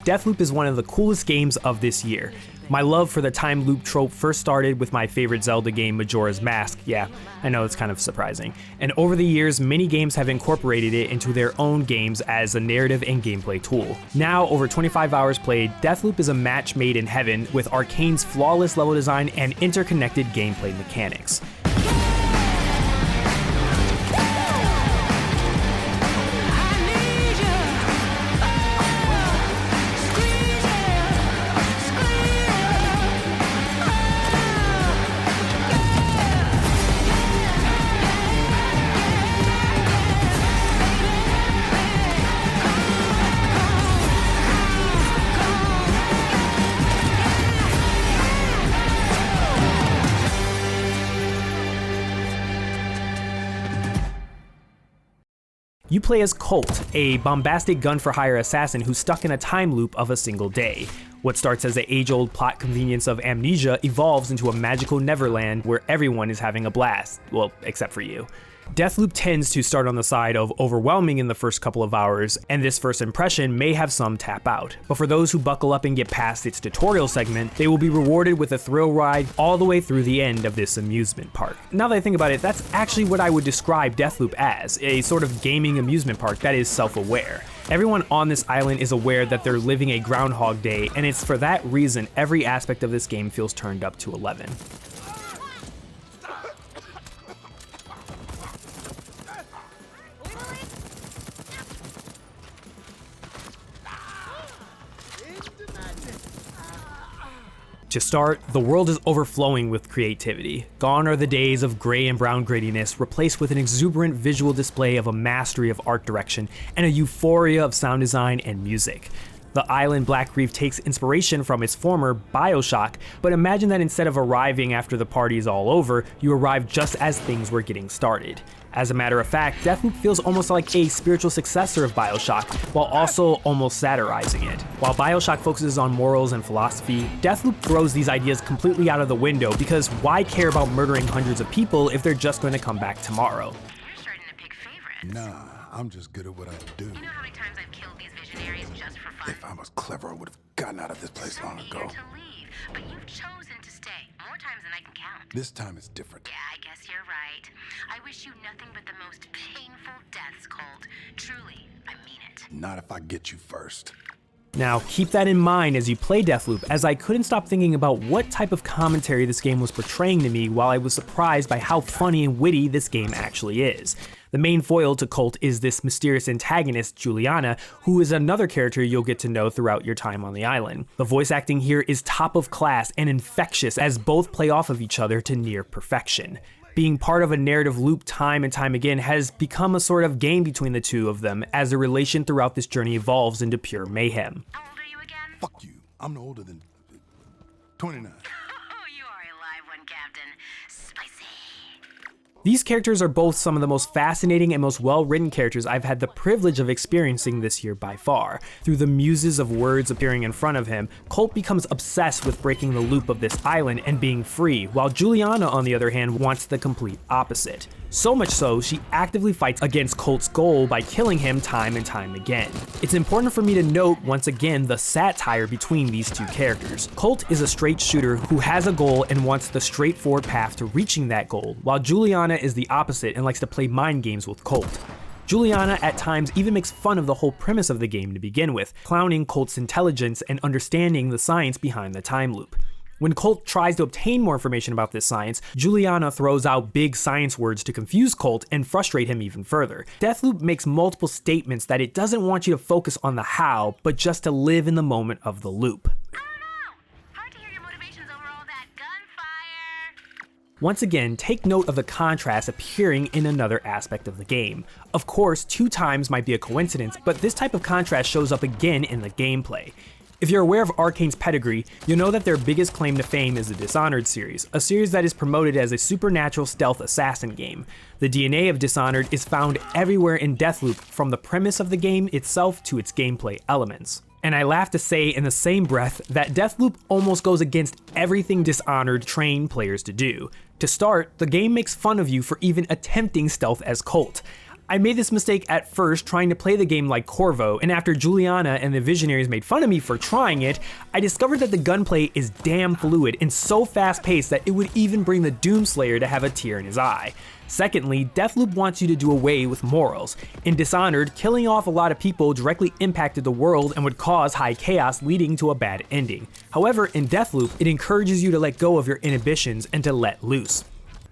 Deathloop is one of the coolest games of this year. My love for the time loop trope first started with my favorite Zelda game, Majora's Mask. Yeah, I know it's kind of surprising. And over the years, many games have incorporated it into their own games as a narrative and gameplay tool. Now, over 25 hours played, Deathloop is a match made in heaven with Arcane's flawless level design and interconnected gameplay mechanics. You play as Colt, a bombastic gun-for-hire assassin who's stuck in a time loop of a single day. What starts as the age-old plot convenience of amnesia evolves into a magical neverland where everyone is having a blast. Well, except for you. Deathloop tends to start on the side of overwhelming in the first couple of hours, and this first impression may have some tap out. But for those who buckle up and get past its tutorial segment, they will be rewarded with a thrill ride all the way through the end of this amusement park. Now that I think about it, that's actually what I would describe Deathloop as, a sort of gaming amusement park that is self-aware. Everyone on this island is aware that they're living a Groundhog Day, and it's for that reason every aspect of this game feels turned up to 11. To start, the world is overflowing with creativity. Gone are the days of gray and brown grittiness, replaced with an exuberant visual display of a mastery of art direction and a euphoria of sound design and music. The island Black Reef takes inspiration from its former BioShock, but imagine that instead of arriving after the party is all over, you arrive just as things were getting started. As a matter of fact, Deathloop feels almost like a spiritual successor of BioShock, while also almost satirizing it. While BioShock focuses on morals and philosophy, Deathloop throws these ideas completely out of the window because why care about murdering hundreds of people if they're just going to come back tomorrow? You're starting to pick favorites. Nah, I'm just good at what I do. You know how many times I've killed these visionaries just for fun? If I was clever, I would have gotten out of this place long Eager ago. to leave, but you've chosen to stay more times than I can count. This time is different. Yeah, I guess you're right. I wish you nothing but the most painful deaths, Colt. Truly, I mean it. Not if I get you first. Now, keep that in mind as you play Deathloop, as I couldn't stop thinking about what type of commentary this game was portraying to me while I was surprised by how funny and witty this game actually is. The main foil to Colt is this mysterious antagonist, Juliana, who is another character you'll get to know throughout your time on the island. The voice acting here is top of class and infectious as both play off of each other to near perfection. Being part of a narrative loop time and time again has become a sort of game between the two of them as the relation throughout this journey evolves into pure mayhem. How old are you again? Fuck you. I'm no older than 29. Oh, you are a live one, Captain. Spicy. These characters are both some of the most fascinating and most well-written characters I've had the privilege of experiencing this year by far. Through the muses of words appearing in front of him, Colt becomes obsessed with breaking the loop of this island and being free, while Juliana, on the other hand, wants the complete opposite. So much so, she actively fights against Colt's goal by killing him time and time again. It's important for me to note, once again, the satire between these two characters. Colt is a straight shooter who has a goal and wants the straightforward path to reaching that goal, while Juliana is the opposite and likes to play mind games with Colt. Juliana at times even makes fun of the whole premise of the game to begin with, clowning Colt's intelligence and understanding the science behind the time loop. When Colt tries to obtain more information about this science, Juliana throws out big science words to confuse Colt and frustrate him even further. Deathloop makes multiple statements that it doesn't want you to focus on the how, but just to live in the moment of the loop. Hard to hear your motivations over all that gunfire. Once again, take note of the contrast appearing in another aspect of the game. Of course, 2 times might be a coincidence, but this type of contrast shows up again in the gameplay. If you're aware of Arcane's pedigree, you'll know that their biggest claim to fame is the Dishonored series, a series that is promoted as a supernatural stealth assassin game. The DNA of Dishonored is found everywhere in Deathloop, from the premise of the game itself to its gameplay elements. And I laugh to say in the same breath that Deathloop almost goes against everything Dishonored trained players to do. To start, the game makes fun of you for even attempting stealth as Colt. I made this mistake at first trying to play the game like Corvo, and after Juliana and the Visionaries made fun of me for trying it, I discovered that the gunplay is damn fluid and so fast paced that it would even bring the Doomslayer to have a tear in his eye. Secondly, Deathloop wants you to do away with morals. In Dishonored, killing off a lot of people directly impacted the world and would cause high chaos, leading to a bad ending. However, in Deathloop, it encourages you to let go of your inhibitions and to let loose.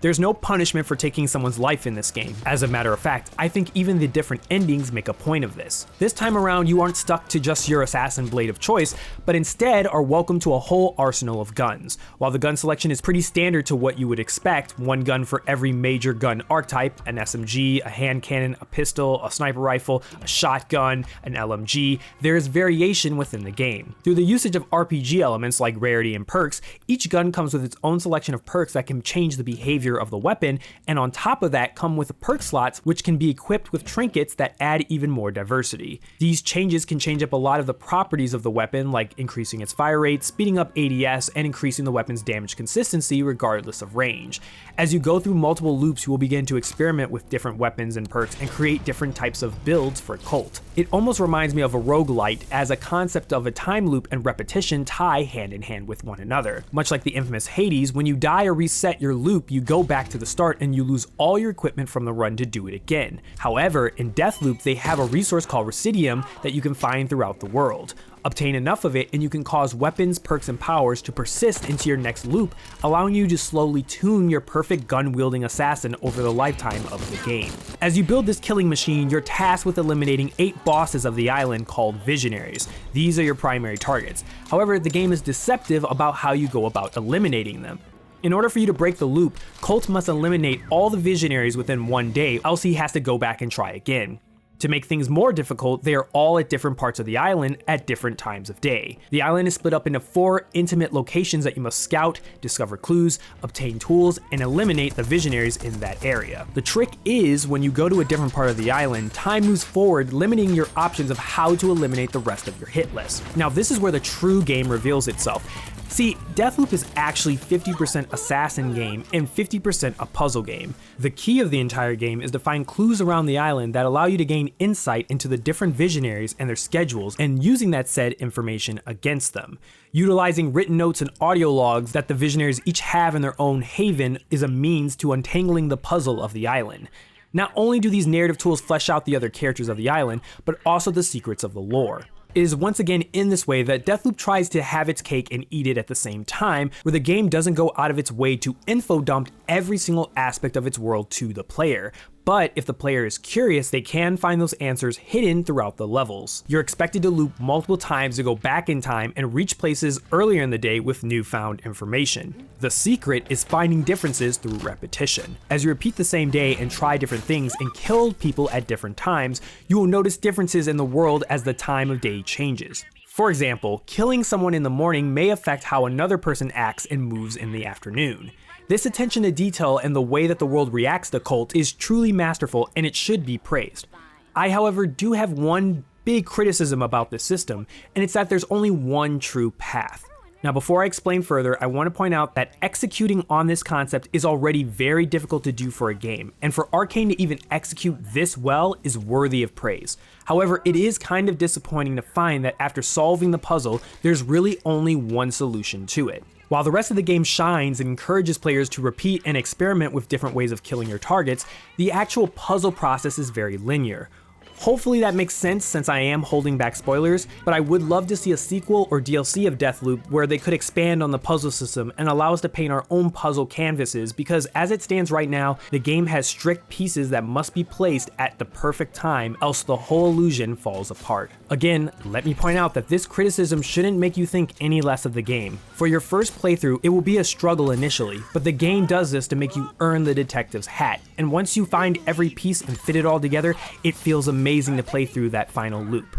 There's no punishment for taking someone's life in this game. As a matter of fact, I think even the different endings make a point of this. This time around, you aren't stuck to just your assassin blade of choice, but instead are welcome to a whole arsenal of guns. While the gun selection is pretty standard to what you would expect, one gun for every major gun archetype, an SMG, a hand cannon, a pistol, a sniper rifle, a shotgun, an LMG, there is variation within the game. Through the usage of RPG elements like rarity and perks, each gun comes with its own selection of perks that can change the behavior of the weapon, and on top of that come with perk slots which can be equipped with trinkets that add even more diversity. These changes can change up a lot of the properties of the weapon, like increasing its fire rate, speeding up ADS, and increasing the weapon's damage consistency regardless of range. As you go through multiple loops, you will begin to experiment with different weapons and perks and create different types of builds for Colt. It almost reminds me of a roguelite, as a concept of a time loop and repetition tie hand in hand with one another. Much like the infamous Hades, when you die or reset your loop, you go back to the start and you lose all your equipment from the run to do it again. However, in Deathloop, they have a resource called Residium that you can find throughout the world. Obtain enough of it and you can cause weapons, perks, and powers to persist into your next loop, allowing you to slowly tune your perfect gun-wielding assassin over the lifetime of the game. As you build this killing machine, you're tasked with eliminating 8 bosses of the island called Visionaries. These are your primary targets. However, the game is deceptive about how you go about eliminating them. In order for you to break the loop, Colt must eliminate all the Visionaries within one day, else he has to go back and try again. To make things more difficult, they are all at different parts of the island at different times of day. The island is split up into 4 intimate locations that you must scout, discover clues, obtain tools, and eliminate the Visionaries in that area. The trick is, when you go to a different part of the island, time moves forward, limiting your options of how to eliminate the rest of your hit list. Now, this is where the true game reveals itself. See, Deathloop is actually 50% assassin game and 50% a puzzle game. The key of the entire game is to find clues around the island that allow you to gain insight into the different Visionaries and their schedules, and using that said information against them. Utilizing written notes and audio logs that the Visionaries each have in their own haven is a means to untangling the puzzle of the island. Not only do these narrative tools flesh out the other characters of the island, but also the secrets of the lore. It is once again in this way that Deathloop tries to have its cake and eat it at the same time, where the game doesn't go out of its way to info dump every single aspect of its world to the player. But if the player is curious, they can find those answers hidden throughout the levels. You're expected to loop multiple times to go back in time and reach places earlier in the day with newfound information. The secret is finding differences through repetition. As you repeat the same day and try different things and kill people at different times, you will notice differences in the world as the time of day changes. For example, killing someone in the morning may affect how another person acts and moves in the afternoon. This attention to detail and the way that the world reacts to Colt is truly masterful, and it should be praised. I, however, do have one big criticism about this system, and it's that there's only one true path. Now, before I explain further, I want to point out that executing on this concept is already very difficult to do for a game, and for Arcane to even execute this well is worthy of praise. However, it is kind of disappointing to find that after solving the puzzle, there's really only one solution to it. While the rest of the game shines and encourages players to repeat and experiment with different ways of killing your targets, the actual puzzle process is very linear. Hopefully that makes sense since I am holding back spoilers, but I would love to see a sequel or DLC of Deathloop where they could expand on the puzzle system and allow us to paint our own puzzle canvases, because as it stands right now, the game has strict pieces that must be placed at the perfect time, else the whole illusion falls apart. Again, let me point out that this criticism shouldn't make you think any less of the game. For your first playthrough, it will be a struggle initially, but the game does this to make you earn the detective's hat, and once you find every piece and fit it all together, it feels amazing to play through that final loop.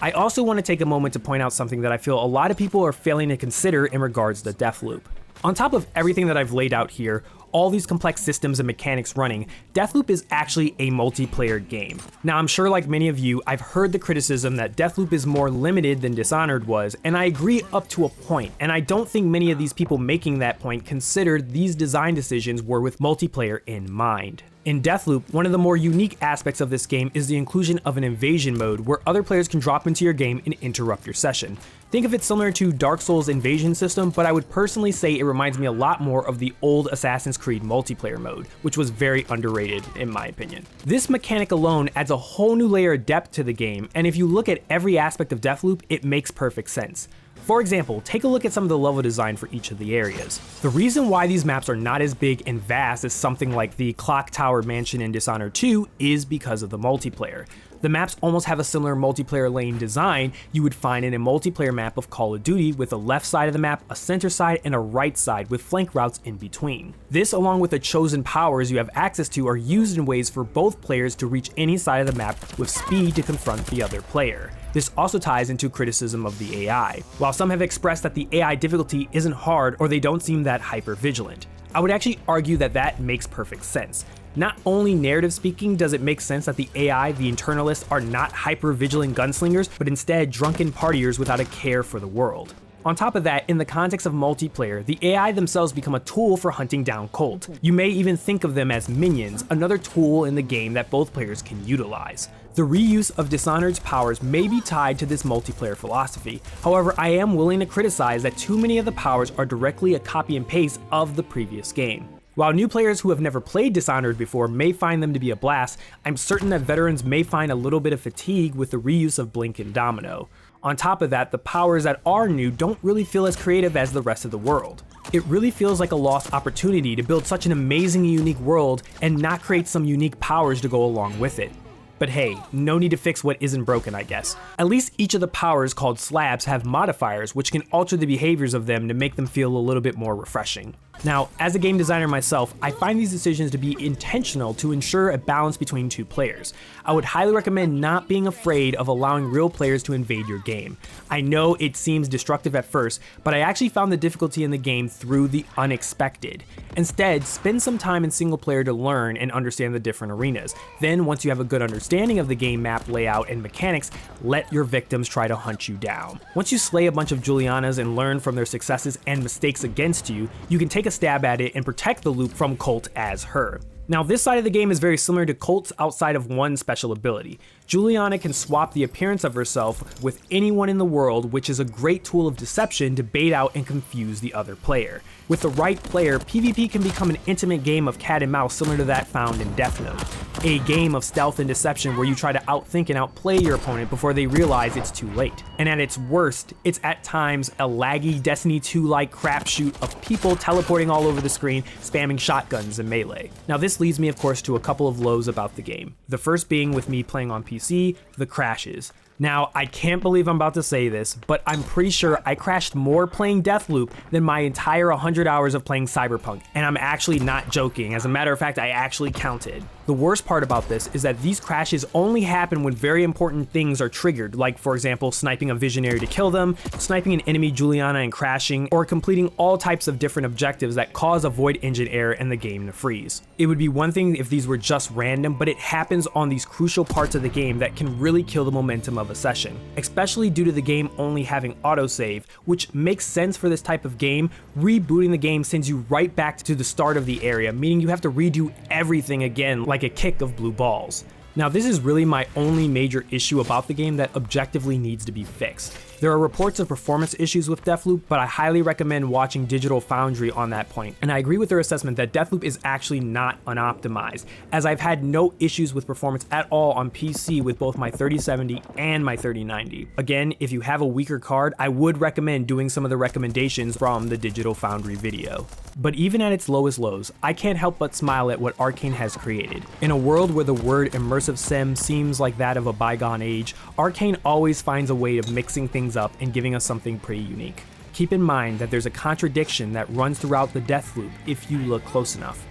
I also want to take a moment to point out something that I feel a lot of people are failing to consider in regards to Deathloop. On top of everything that I've laid out here, all these complex systems and mechanics running, Deathloop is actually a multiplayer game. Now, I'm sure like many of you, I've heard the criticism that Deathloop is more limited than Dishonored was, and I agree up to a point, and I don't think many of these people making that point considered these design decisions were with multiplayer in mind. In Deathloop, one of the more unique aspects of this game is the inclusion of an invasion mode where other players can drop into your game and interrupt your session. Think of it similar to Dark Souls' invasion system, but I would personally say it reminds me a lot more of the old Assassin's Creed multiplayer mode, which was very underrated in my opinion. This mechanic alone adds a whole new layer of depth to the game, and if you look at every aspect of Deathloop, it makes perfect sense. For example, take a look at some of the level design for each of the areas. The reason why these maps are not as big and vast as something like the Clock Tower Mansion in Dishonored 2 is because of the multiplayer. The maps almost have a similar multiplayer lane design you would find in a multiplayer map of Call of Duty, with a left side of the map, a center side, and a right side with flank routes in between. This, along with the chosen powers you have access to, are used in ways for both players to reach any side of the map with speed to confront the other player. This also ties into criticism of the AI. While some have expressed that the AI difficulty isn't hard or they don't seem that hyper vigilant, I would actually argue that that makes perfect sense. Not only narrative speaking does it make sense that the AI, the internalists, are not hyper-vigilant gunslingers, but instead drunken partiers without a care for the world. On top of that, in the context of multiplayer, the AI themselves become a tool for hunting down Colt. You may even think of them as minions, another tool in the game that both players can utilize. The reuse of Dishonored's powers may be tied to this multiplayer philosophy. However, I am willing to criticize that too many of the powers are directly a copy and paste of the previous game. While new players who have never played Dishonored before may find them to be a blast, I'm certain that veterans may find a little bit of fatigue with the reuse of Blink and Domino. On top of that, the powers that are new don't really feel as creative as the rest of the world. It really feels like a lost opportunity to build such an amazing and unique world and not create some unique powers to go along with it. But hey, no need to fix what isn't broken, I guess. At least each of the powers called slabs have modifiers which can alter the behaviors of them to make them feel a little bit more refreshing. Now, as a game designer myself, I find these decisions to be intentional to ensure a balance between two players. I would highly recommend not being afraid of allowing real players to invade your game. I know it seems destructive at first, but I actually found the difficulty in the game through the unexpected. Instead, spend some time in single player to learn and understand the different arenas. Then, once you have a good understanding of the game map layout and mechanics, let your victims try to hunt you down. Once you slay a bunch of Julianas and learn from their successes and mistakes against you, you can take a stab at it and protect the loop from Colt as her. Now, this side of the game is very similar to Colt's outside of one special ability. Juliana can swap the appearance of herself with anyone in the world, which is a great tool of deception to bait out and confuse the other player. With the right player, PvP can become an intimate game of cat and mouse similar to that found in Deathloop. A game of stealth and deception where you try to outthink and outplay your opponent before they realize it's too late. And at its worst, it's at times a laggy Destiny 2-like crapshoot of people teleporting all over the screen, spamming shotguns and melee. Now this leads me of course to a couple of lows about the game. The first being with me playing on PC, the crashes. Now, I can't believe I'm about to say this, but I'm pretty sure I crashed more playing Deathloop than my entire 100 hours of playing Cyberpunk, and I'm actually not joking. As a matter of fact, I actually counted. The worst part about this is that these crashes only happen when very important things are triggered, like for example, sniping a visionary to kill them, sniping an enemy Juliana and crashing, or completing all types of different objectives that cause a void engine error and the game to freeze. It would be one thing if these were just random, but it happens on these crucial parts of the game that can really kill the momentum of a session, especially due to the game only having autosave, which makes sense for this type of game. Rebooting the game sends you right back to the start of the area, meaning you have to redo everything again like a kick of blue balls. Now, this is really my only major issue about the game that objectively needs to be fixed. There are reports of performance issues with Deathloop, but I highly recommend watching Digital Foundry on that point, and I agree with their assessment that Deathloop is actually not unoptimized, as I've had no issues with performance at all on PC with both my 3070 and my 3090. Again, if you have a weaker card, I would recommend doing some of the recommendations from the Digital Foundry video. But even at its lowest lows, I can't help but smile at what Arcane has created. In a world where the word immersive sim seems like that of a bygone age, Arcane always finds a way of mixing things up and giving us something pretty unique. Keep in mind that there's a contradiction that runs throughout the Deathloop if you look close enough.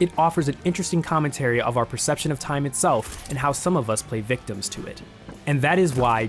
It offers an interesting commentary of our perception of time itself and how some of us play victims to it. And that is why